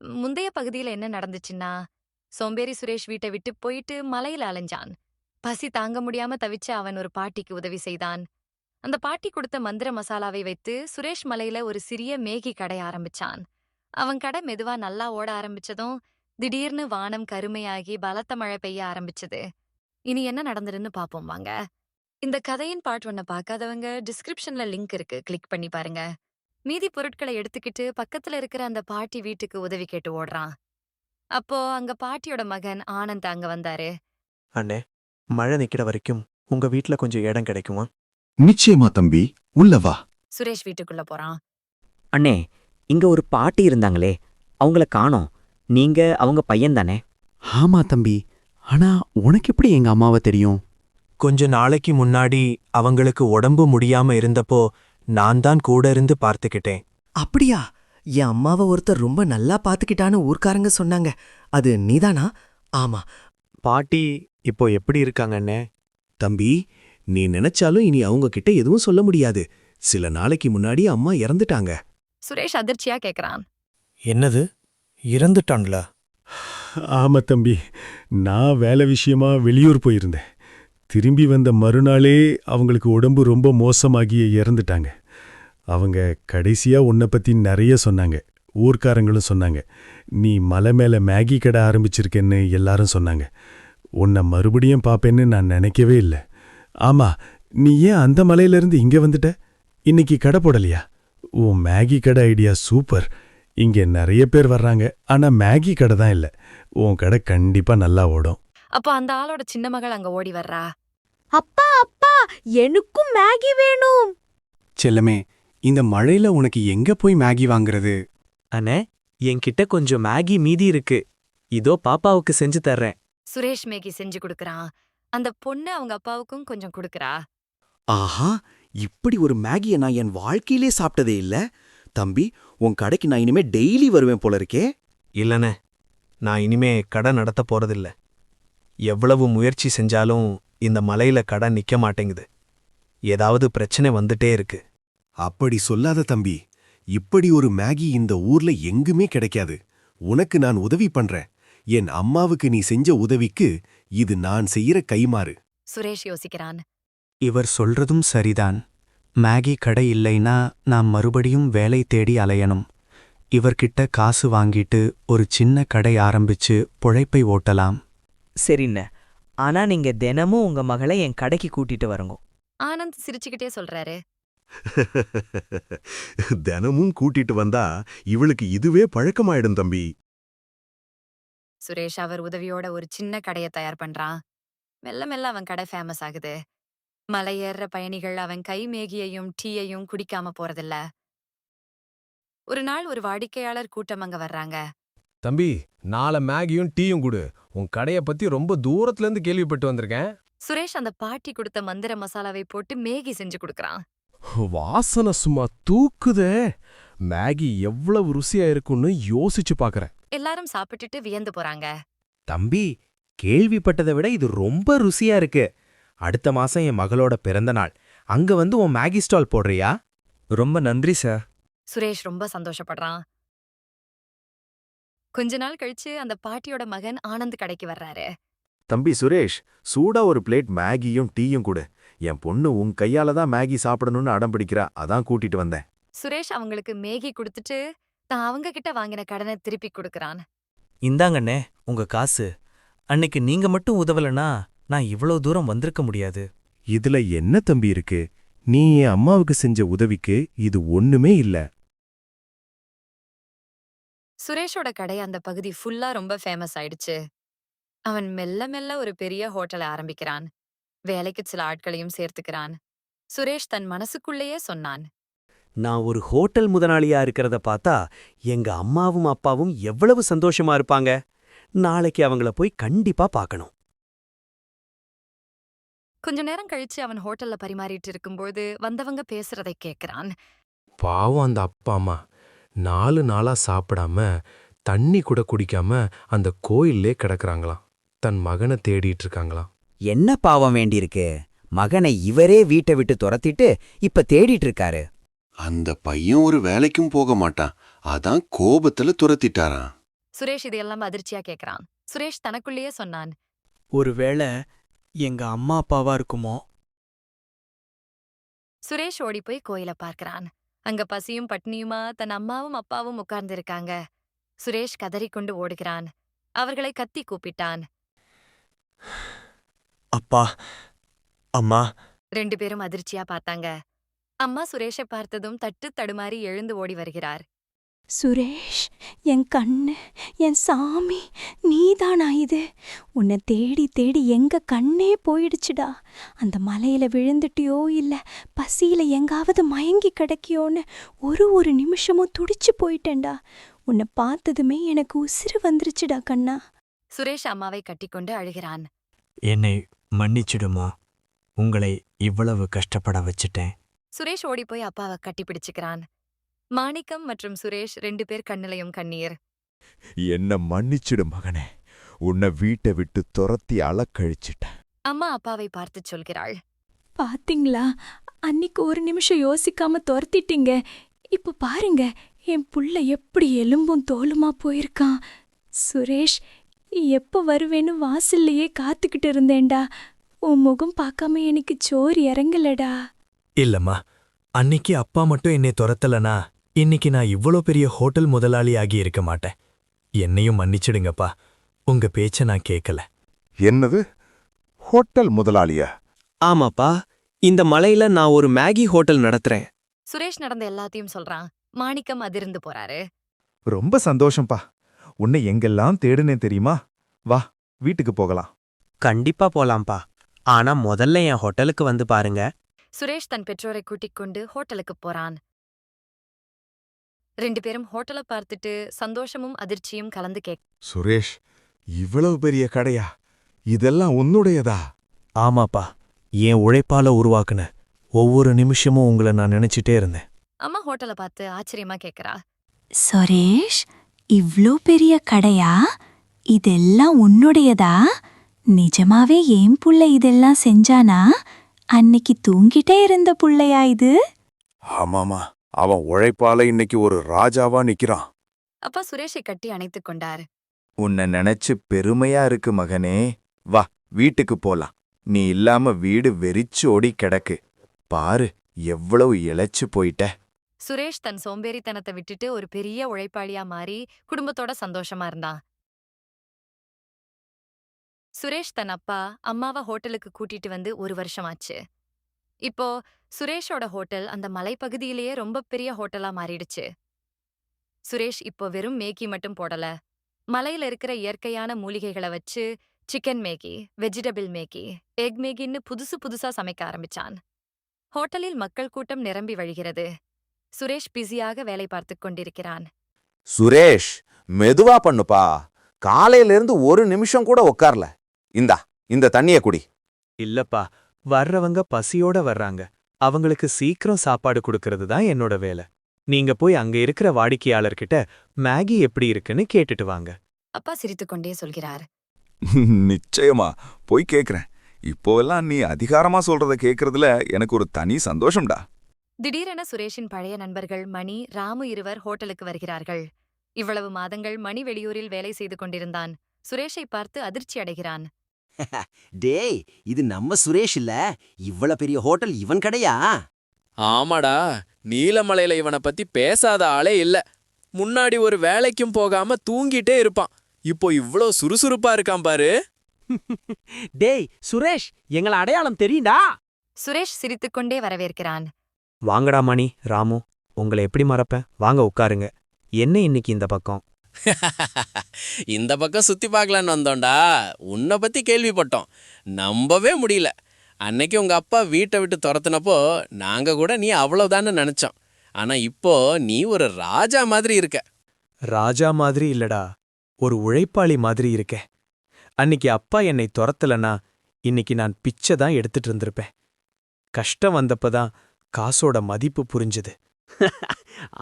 முந்தைய பகுதியில என்ன நடந்துச்சுன்னா, சோம்பேறி சுரேஷ் வீட்டை விட்டு போயிட்டு மலையில அலைஞ்சான். பசி தாங்க முடியாம தவிச்ச அவன் ஒரு பாட்டிக்கு உதவி செய்தான். அந்த பாட்டி கொடுத்த மந்திர மசாலாவை வைத்து சுரேஷ் மலையில ஒரு சிறிய மேகி கடை ஆரம்பிச்சான். அவன் கடை மெதுவா நல்லா ஓட ஆரம்பிச்சதும், திடீர்னு வானம் கருமையாகி பலத்த மழை பெய்ய ஆரம்பிச்சது. இனி என்ன நடந்ததுன்னு பாப்போம் வாங்க. இந்த கதையின் பார்ட் 1 பார்க்காதவங்க டிஸ்கிரிப்ஷன்ல லிங்க் இருக்கு, கிளிக் பண்ணி பாருங்க. மீதி பொருட்களை எடுத்துக்கிட்டு பக்கத்துல இருக்கிற அந்த பாட்டி வீட்டுக்கு உதவி கேட்டு ஓடுறான். அப்போ அங்க பாட்டியோட மகன் ஆனந்த் அங்க வந்தாரு. அண்ணே, மழை நிக்கிற வரைக்கும் உங்க வீட்ல கொஞ்சம் இடம் கிடைக்குமா? நிச்சயமா தம்பி, உள்ள வா. சுரேஷ் வீட்டுக்குள்ள போறான். அண்ணே, இங்க ஒரு பாட்டி இருந்தாங்களே, அவங்கள காணோம். நீங்க அவங்க பையன் தானே? ஆமா தம்பி, ஆனா உனக்கு எப்படி எங்க அம்மாவை தெரியும்? கொஞ்ச நாளைக்கு முன்னாடி அவங்களுக்கு உடம்பு முடியாம இருந்தப்போ நான் தான் கூட இருந்து பார்த்துக்கிட்டேன். அப்படியா? என் அம்மாவை ஒருத்தர் ரொம்ப நல்லா பாத்துக்கிட்டான்னு ஊர்க்காரங்க சொன்னாங்க. அது நீதானா? ஆமா. பாட்டி இப்போ எப்படி இருக்காங்க அண்ணே? தம்பி, நீ நினைச்சாலும் இனி அவங்க கிட்ட எதுவும் சொல்ல முடியாது. சில நாளைக்கு முன்னாடி அம்மா இறந்துட்டாங்க. சுரேஷ் அதிர்ச்சியா கேக்குறான். என்னது, இறந்துட்டாங்களா? ஆமா தம்பி, நான் வேலை விஷயமா வெளியூர் போயிருந்தேன். திரும்பி வந்த மறுநாளே அவங்களுக்கு உடம்பு ரொம்ப மோசமாகி இறந்துட்டாங்க. அவங்க கடைசியா உன்னை பத்தி நிறைய சொன்னாங்க. ஊர்க்காரங்களும் சொன்னாங்க. நீ மலை மேல மேகி கடை ஆரம்பிச்சிருக்கேன்னு எல்லாரும் சொன்னாங்க. உன்னை மறுபடியும் பாப்பேன்னு நான் நினைக்கவே இல்லை. ஆமா, நீ ஏன் அந்த மலையிலிருந்து இங்க வந்துட்ட? இன்னைக்கு கடை போடலையா? உன் மேகி கடை ஐடியா சூப்பர். இங்க நிறைய பேர் வர்றாங்க, ஆனா மேகி கடை தான் இல்ல. உன் கடை கண்டிப்பா நல்லா ஓடும். அப்போ அந்த ஆளோட சின்ன மகள் அங்க ஓடி வர்றா. அப்பா அப்பா, எனக்கும் மேகி வேணும். செல்லமே, இந்த மழையில உனக்கு எங்க போய் மேகி வாங்குறது? அண்ணே, என்கிட்ட கொஞ்சம் மேகி மீதி இருக்கு. இதோ பாப்பாவுக்கு செஞ்சு தர்றேன். சுரேஷ் மேகி செஞ்சு கொடுக்கறான். அந்த பொண்ணு அவங்க அப்பாவுக்கும் கொஞ்சம் கொடுக்கறா. ஆஹா, இப்படி ஒரு மேகியை நான் என் வாழ்க்கையிலே சாப்பிட்டதே இல்ல. தம்பி, உன் கடைக்கு நான் இனிமே டெய்லி வருவேன் போல இருக்கே. இல்லண்ணே, நான் இனிமே கடை நடத்த போறதில்ல. எவ்வளவு முயற்சி செஞ்சாலும் இந்த மலையில கடை நிக்க மாட்டேங்குது. ஏதாவது பிரச்சனை வந்துட்டே இருக்கு. அப்படி சொல்லாத தம்பி, இப்படி ஒரு மேகி இந்த ஊர்ல எங்குமே கிடைக்காது. உனக்கு நான் உதவி பண்றேன். என் அம்மாவுக்கு நீ செஞ்ச உதவிக்கு இது நான் செய்யற கைமாறு. சுரேஷ் யோசிக்கிறான். இவர் சொல்றதும் சரிதான். மேகி கடை இல்லைன்னா நான் மறுபடியும் வேலை தேடி அலையணும். இவர்கிட்ட காசு வாங்கிட்டு ஒரு சின்ன கடை ஆரம்பிச்சு பொழைப்பை ஓட்டலாம். சரிண்ண, ஆனா நீங்க தினமும் உங்க மகளை என் கடைக்கு கூட்டிட்டு வரங்க. ஆனந்த் சிரிச்சுக்கிட்டே சொல்றாரு. தினமும் கூட்டிட்டு வந்தா இவளுக்கு இதுவே பழக்கமாயிடும் தம்பி. சுரேஷ் அவர் உதவியோட ஒரு சின்ன கடைய தயார் பண்றான். மெல்ல மெல்ல அவன் கடை ஃபேமஸ் ஆகுது. மலை ஏறுற பயணிகள் அவன் கை மேகியையும் டீயையும் குடிக்காம போறதில்ல. ஒரு நாள் ஒரு வாடிக்கையாளர் கூட்டம் அங்க வர்றாங்க. தம்பி, 4 மேகியும் டீயும் குடு. உன் கடைய பத்தி ரொம்ப தூரத்துல இருந்து கேள்விப்பட்டு வந்திருக்கேன். சுரேஷ் அந்த பாட்டி கொடுத்த மந்திர மசாலாவை போட்டு மேகி செஞ்சு கொடுக்கறான். வாசனை சும்மா தூக்குதே. மேகி எவ்வளவு ருசியா இருக்கும்னு யோசிச்சு பாக்குறேன். எல்லாரும் சாப்பிட்டுட்டு வியந்து போறாங்க. தம்பி, கேள்விப்பட்டதை விட இது ரொம்ப ருசியா இருக்கு. அடுத்த மாசம் என் மகளோட பிறந்த நாள். அங்க வந்து உன் மேகி ஸ்டால் போடுறியா? ரொம்ப நன்றி சார். சுரேஷ் ரொம்ப சந்தோஷப்படுறான். கொஞ்ச நாள் கழிச்சு அந்த பாட்டியோட மகன் ஆனந்த் கடைக்கு வர்றாரு. தம்பி சுரேஷ், சூடா ஒரு பிளேட் மேகியும் டீயும் கொடு. என் பொண்ணு உன் கையால தான் மேகி சாப்பிடணும்னு அடம் பிடிக்கிறா, அதான் கூட்டிட்டு வந்தேன். சுரேஷ் அவங்களுக்கு மேகி கொடுத்துட்டு தான் அவங்க கிட்ட வாங்கின கடனை திருப்பி கொடுக்கறான். இந்தாங்கண்ணே உங்க காசு. அன்னைக்கு நீங்க மட்டும் உதவலனா நான் இவ்வளவு தூரம் வந்திருக்க முடியாது. இதுல என்ன தம்பி இருக்கு? நீ என் அம்மாவுக்கு செஞ்ச உதவிக்கு இது ஒண்ணுமே இல்ல. சுரேஷோட கடை அந்த பகுதி ஃபுல்லா ரொம்ப ஃபேமஸ் ஆயிடுச்சு. அவன் மெல்ல மெல்ல ஒரு பெரிய ஹோட்டலை ஆரம்பிக்கிறான். வேலைக்கு சில ஆட்களையும் சேர்த்துக்கிறான். சுரேஷ் தன் மனசுக்குள்ளேயே சொன்னான். நான் ஒரு ஹோட்டல் முதலாளியா இருக்கிறத பார்த்தா எங்க அம்மாவும் அப்பாவும் எவ்வளவு சந்தோஷமா இருப்பாங்க. நாளைக்கு அவங்கள போய் கண்டிப்பா பார்க்கணும். கொஞ்ச நேரம் கழிச்சு அவன் ஹோட்டல்ல பரிமாறிட்டு இருக்கும்போது வந்தவங்க பேசுறதை கேட்கிறான். பாவம் அந்த அப்பா அம்மா 4 நாளா சாப்பிடாம தண்ணி கூட குடிக்காம அந்த கோயில்லே கிடக்குறாங்களாம். தன் மகனை தேடிட்டு இருக்காங்களாம். என்ன பாவம் வேண்டியிருக்கு? மகனை இவரே வீட்டை விட்டு துரத்திட்டு இப்ப தேடிட்டு இருக்காரு. அந்த பையன் ஒரு வேலைக்கும் போக மாட்டான், அதான் கோபத்துல துரத்திட்டாராம். சுரேஷ் இதையெல்லாம் அதிர்ச்சியா கேக்குறான். சுரேஷ் தனக்குள்ளேயே சொன்னான். ஒருவேளை எங்க அம்மா அப்பாவா இருக்குமோ? சுரேஷ் ஓடிப்போய் கோயில பார்க்கறான். அங்க பசியும் பட்னியுமா தன் அம்மாவும் அப்பாவும் உட்கார்ந்திருக்காங்க. சுரேஷ் கதறிக்கொண்டு ஓடுகிறான். அவர்களை கத்தி கூப்பிட்டான். அப்பா, அம்மா. 2 பேரும் அதிர்ச்சியா பார்த்தாங்க. அம்மா சுரேஷை பார்த்ததும் தட்டு தடுமாறி எழுந்து ஓடி வருகிறார். சுரேஷ், என் கண்ணு, என் சாமி, நீதானா இது? உன்னை தேடி தேடி எங்க கண்ணே போயிடுச்சுடா. அந்த மலையில விழுந்துட்டியோ இல்ல பசியில எங்காவது மயங்கி கிடக்கியோன்னு ஒரு நிமிஷமும் துடிச்சு போயிட்டேன்டா. உன்னை பார்த்ததுமே எனக்கு உசிறு வந்துருச்சுடா கண்ணா. சுரேஷ் அம்மாவை கட்டிக்கொண்டு அழுகிறான். என்னை மன்னிச்சிடுமா, உங்களை இவ்வளவு கஷ்டப்பட வச்சிட்டேன். சுரேஷ் ஓடிப்போய் அப்பாவை கட்டிப்பிடிச்சுக்கிறான். மாணிக்கம் மற்றும் சுரேஷ் 2 பேர் கண்ணிலையும் கண்ணீர். என்ன மன்னிச்சிடு மகனே, உன்னை வீட்டை விட்டு துரத்தி அலக்கழிச்சிட்ட. அம்மா அப்பாவை பார்த்து சொல்கிறாள். பாத்தீங்களா, அன்னிக்கு ஒரு நிமிஷம் யோசிக்காம துரத்திட்டீங்க. இப்ப பாருங்க, என் புள்ள எப்படி எலும்பும் தோலுமா போயிருக்கான். சுரேஷ், எப்ப வருவேன்னு வாசல்லையே காத்துக்கிட்டு இருந்தேன்டா. உன் முகம் பார்க்காம எனக்கு சோறு இறங்கலடா. இல்லம்மா, அன்னிக்கு அப்பா மட்டும் என்னை துரத்தலனா இன்னைக்கு நான் இவ்வளோ பெரிய ஹோட்டல் முதலாளி ஆகி இருக்க மாட்டேன். என்னையும் மன்னிச்சிடுங்கப்பா, உங்க பேச்ச நான் கேட்கல. என்னது, ஹோட்டல் முதலாளியா? ஆமாப்பா, இந்த மலையில நான் ஒரு மேகி ஹோட்டல் நடத்துறேன். சுரேஷ் நடந்த எல்லாத்தையும் சொல்றான். மாணிக்கம் அதிர்ந்து போறாரு. ரொம்ப சந்தோஷம்பா. உன்னை எங்கெல்லாம் தேடுனேன் தெரியுமா? வா, வீட்டுக்கு போகலாம். கண்டிப்பா போலாம்ப்பா. ஆனா முதல்ல என் ஹோட்டலுக்கு வந்து பாருங்க. சுரேஷ் தன் பெற்றோரை கூட்டிக் கொண்டு ஹோட்டலுக்கு போறான். 2 பேரும் ஹோட்டலை பார்த்துட்டு சந்தோஷமும் அதிர்ச்சியும் கலந்து சுரேஷ், இவ்வளவு பெரிய கடையா? இதெல்லாம் உன்னுடையதா? ஆமாப்பா, என் உழைப்பால உருவாக்குன ஒவ்வொரு நிமிஷமும் உங்களை நான் நினைச்சிட்டே இருந்தேன். அம்மா ஹோட்டலை பார்த்து ஆச்சரியமா கேக்குறா. சுரேஷ், இவ்ளோ பெரிய கடையா? இதெல்லாம் உன்னுடையதா? நிஜமாவே ஏன் புள்ள இதெல்லாம் செஞ்சானா? அன்னைக்கு தூங்கிட்டே இருந்த புள்ளையா இது? ஆமாமா, அவன் உழைப்பால இன்னைக்கு ஒரு ராஜாவா நிக்கிறான். அப்பா சுரேஷை கட்டி அணைத்துக் கொண்டார். உன்னை நினைச்சு பெருமையா இருக்கு மகனே. வா, வீட்டுக்கு போலாம். நீ இல்லாம வீடு வெறிச்சு ஓடி கிடக்கு. பாரு, எவ்வளவு இளைச்சு போயிட்ட. சுரேஷ் தன் சோம்பேறித்தனத்தை விட்டுட்டு ஒரு பெரிய உழைப்பாளியா மாறி குடும்பத்தோட சந்தோஷமா இருந்தான். சுரேஷ் தன் அப்பா அம்மாவை ஹோட்டலுக்கு கூட்டிட்டு வந்து 1 வருஷம் ஆச்சு. இப்போ சுரேஷோட ஹோட்டல் அந்த மலைப்பகுதியிலேயே ரொம்ப பெரிய ஹோட்டலா மாறிடுச்சு. சுரேஷ் இப்போ வெறும் மேகி மட்டும் போடல. மலையில இருக்கிற இயற்கையான மூலிகைகளை வச்சு chicken Maggi, vegetable Maggi, egg மேகின்னு புதுசா சமைக்க ஆரம்பிச்சான். ஹோட்டலில் மக்கள் கூட்டம் நிரம்பி வழிகிறது. சுரேஷ் பிஸியாக வேலை பார்த்துக் கொண்டிருக்கிறான். சுரேஷ், மெதுவா பண்ணுப்பா. காலையில இருந்து ஒரு நிமிஷம் கூட உட்கார்ல. இந்த தண்ணிய குடி. இல்லப்பா, வர்றவங்க பசியோட வர்றாங்க. அவங்களுக்கு சீக்கிரம் சாப்பாடு கொடுக்கறது தான் என்னோட வேலை. நீங்க போய் அங்க இருக்கிற வாடிக்கையாளர்கிட்ட மேகி எப்படி இருக்குன்னு கேட்டுட்டு வாங்க. அப்பா சிரித்துக்கொண்டே சொல்கிறார். நிச்சயமா போய் கேக்குறேன். இப்போவெல்லாம் நீ அதிகாரமா சொல்றத கேக்குறதுல எனக்கு ஒரு தனி சந்தோஷம்டா. திடீரென சுரேஷின் பழைய நண்பர்கள் மணி, ராமு இருவர் ஹோட்டலுக்கு வருகிறார்கள். இவ்வளவு மாதங்கள் மணி வெளியூரில் வேலை செய்து கொண்டிருந்தான். சுரேஷை பார்த்து அதிர்ச்சி அடைகிறான். டேய், இது நம்ம சுரேஷ் இல்ல? இவ்வளவு பெரிய ஹோட்டல் இவன் கடையா? ஆமாடா, நீலமலையில இவனை பத்தி பேசாத ஆளே இல்ல. முன்னாடி ஒரு வேலைக்கும் போகாம தூங்கிட்டே இருப்பான். இப்போ இவ்ளோ சுறுசுறுப்பா இருக்கான் பாரு. டேய் சுரேஷ், எங்கள அடையாளம் தெரியுண்டா? சுரேஷ் சிரித்துக்கொண்டே வரவேற்கிறான். வாங்கடா மணி, ராமு, உங்களை எப்படி மறப்பேன்? வாங்க உட்காருங்க. என்ன இன்னைக்கு இந்த பக்கம்? இந்த பக்கம் சுத்தி பார்க்கலான்னு வந்தோண்டா. உன்னை பத்தி கேள்விப்பட்டோம், நம்பவே முடியல. அன்னைக்கு உங்க அப்பா வீட்டை விட்டு துரத்துனப்போ நாங்க கூட நீ அவ்வளவுதான்னு நினைச்சோம். ஆனா இப்போ நீ ஒரு ராஜா மாதிரி இருக்க. ராஜா மாதிரி இல்லடா, ஒரு உழைப்பாளி மாதிரி இருக்க. அன்னிக்கு அப்பா என்னை துரத்தலனா இன்னைக்கு நான் பிச்சை தான் எடுத்துட்டு இருந்திருப்பேன். கஷ்டம் வந்தப்பதான் காசோட மதிப்பு புரிஞ்சுது.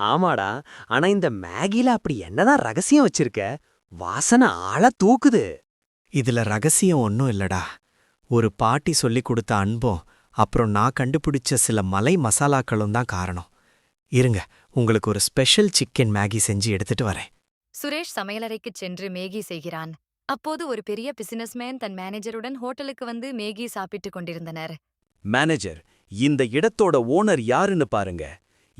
ஆமாடா, ஆனா இந்த மேகில அப்படி என்னதான் ரகசியம் வச்சிருக்க? வாசனை ஆள தூக்குது. இதுல ரகசியம் ஒன்னும் இல்லடா. ஒரு பாட்டி சொல்லிக் கொடுத்த அன்பும் அப்புறம் நான் கண்டுபிடிச்ச சில மலை மசாலாக்களும் தான் காரணம். இருங்க, உங்களுக்கு ஒரு ஸ்பெஷல் சிக்கன் மேகி செஞ்சு எடுத்துட்டு வரேன். சுரேஷ் சமையலறைக்குச் சென்று மேகி செய்கிறான். அப்போது ஒரு பெரிய பிசினஸ்மேன் தன் மேனேஜருடன் ஹோட்டலுக்கு வந்து மேகி சாப்பிட்டுக் கொண்டிருந்தனர். மேனேஜர், இந்த இடத்தோட ஓனர் யாருன்னு பாருங்க.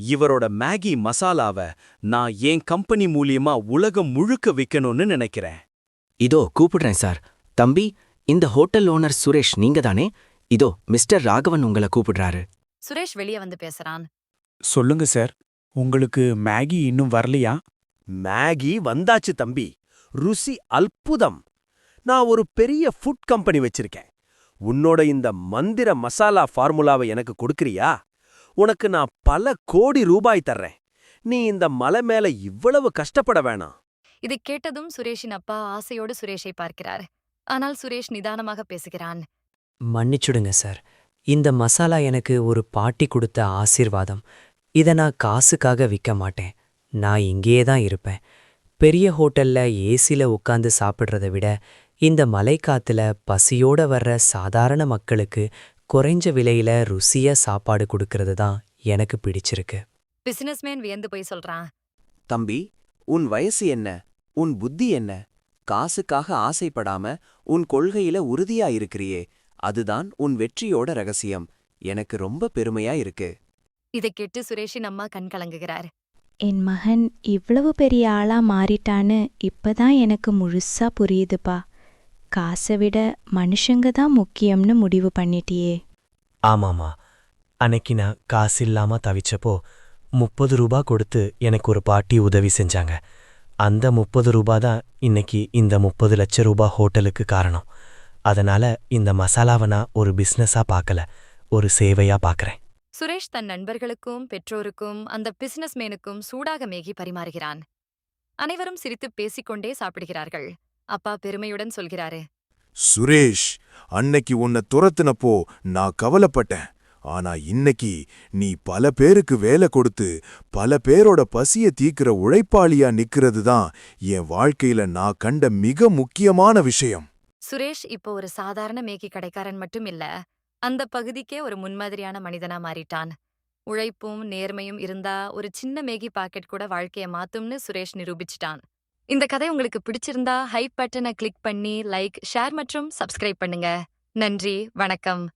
இவரோட மேகி மசாலாவ நான் என் கம்பெனி மூலியமா உலகம் முழுக்க விக்கணும்னு நினைக்கிறேன். இதோ கூப்பிடுறேன் சார். தம்பி, இந்த ஹோட்டல் ஓனர் சுரேஷ் நீங்க தானே? இதோ மிஸ்டர் ராகவன் உங்களை கூப்பிடுறாரு. சுரேஷ் வெளியே வந்து பேசுறான். சொல்லுங்க சார், உங்களுக்கு மேகி இன்னும் வரலையா? மேகி வந்தாச்சு தம்பி. ருசி அற்புதம். நான் ஒரு பெரிய ஃபுட் கம்பெனி வச்சிருக்கேன். உன்னோட இந்த மந்திர மசாலா ஃபார்முலாவை எனக்கு கொடுக்கறியா? உனக்கு நான் பல கோடி ரூபாய் தர்றேன். நீ இந்த மலை மேல இவ்வளவு கஷ்டப்பட வேணாம். இதைக் கேட்டதும் சுரேஷின் அப்பா ஆசையோடு சுரேஷை பார்க்கிறார். ஆனால் சுரேஷ் நிதானமாக பேசுகிறான். மன்னிச்சுடுங்க சார். இந்த மசாலா எனக்கு ஒரு பாட்டி கொடுத்த ஆசீர்வாதம். இதை நான் காசுக்காக விற்க மாட்டேன். நான் இங்கேயே தான் இருப்பேன். பெரிய ஹோட்டல்ல ஏசில உட்காந்து சாப்பிட்றத விட இந்த மலைக்காத்துல பசியோட வர்ற சாதாரண மக்களுக்கு குறைஞ்ச விலையில ருசியா சாப்பாடு கொடுக்கறது தான் எனக்கு பிடிச்சிருக்கு. பிசினஸ்மேன் வியந்து போய் சொல்றான். தம்பி, உன் வயசு என்ன? உன் புத்தி என்ன? காசுக்காக ஆசைப்படாம உன் கொள்கையில உறுதியா இருக்கிறியே, அதுதான் உன் வெற்றியோட ரகசியம். எனக்கு ரொம்ப பெருமையா இருக்கு. இதைக் கேட்டு சுரேஷின் அம்மா கண் கலங்குகிறார். என் மகன் இவ்வளவு பெரிய ஆளா மாறிட்டான்னு இப்பதான் எனக்கு முழுசா புரியுதுப்பா. காசை விட மனுஷங்க தான் முக்கியம்னு முடிவு பண்ணிட்டியே. ஆமாமா, அன்னைக்கு நான் காசில்லாம தவிச்சப்போ 30 ரூபா கொடுத்து எனக்கு ஒரு பாட்டி உதவி செஞ்சாங்க. அந்த 30 ரூபா தான் இன்னைக்கு இந்த 30 லட்ச ரூபா ஹோட்டலுக்கு காரணம். அதனால இந்த மசாலாவை நான் ஒரு பிசினஸா பார்க்கல, ஒரு சேவையா பார்க்கறேன். சுரேஷ் தன் நண்பர்களுக்கும் பெற்றோருக்கும் அந்த பிசினஸ்மேனுக்கும் சூடாக மேகி பரிமாறுகிறான். அனைவரும் சிரித்துப் பேசிக்கொண்டே சாப்பிடுகிறார்கள். அப்பா பெருமையுடன் சொல்கிறாரு. சுரேஷ், அன்னைக்கு உன்னை துரத்துனப்போ நான் கவலைப்பட்டேன். ஆனா இன்னைக்கு நீ பல பேருக்கு வேலை கொடுத்து பல பேரோட பசிய தீக்கிற உழைப்பாளியா நிக்கிறது தான் என் வாழ்க்கையில நான் கண்ட மிக முக்கியமான விஷயம். சுரேஷ் இப்போ ஒரு சாதாரண மேகி கடைக்காரன் மட்டும் இல்ல, அந்த பகுதிக்கே ஒரு முன்மாதிரியான மனிதனா மாறிட்டான். உழைப்பும் நேர்மையும் இருந்தா ஒரு சின்ன மேகி பாக்கெட் கூட வாழ்க்கைய மாத்தும்னு சுரேஷ் நிரூபிச்சிட்டான். இந்த கதை உங்களுக்கு பிடிச்சிருந்தா ஹைப் பட்டனை கிளிக் பண்ணி லைக், ஷேர் மற்றும் சப்ஸ்கிரைப் பண்ணுங்க. நன்றி, வணக்கம்.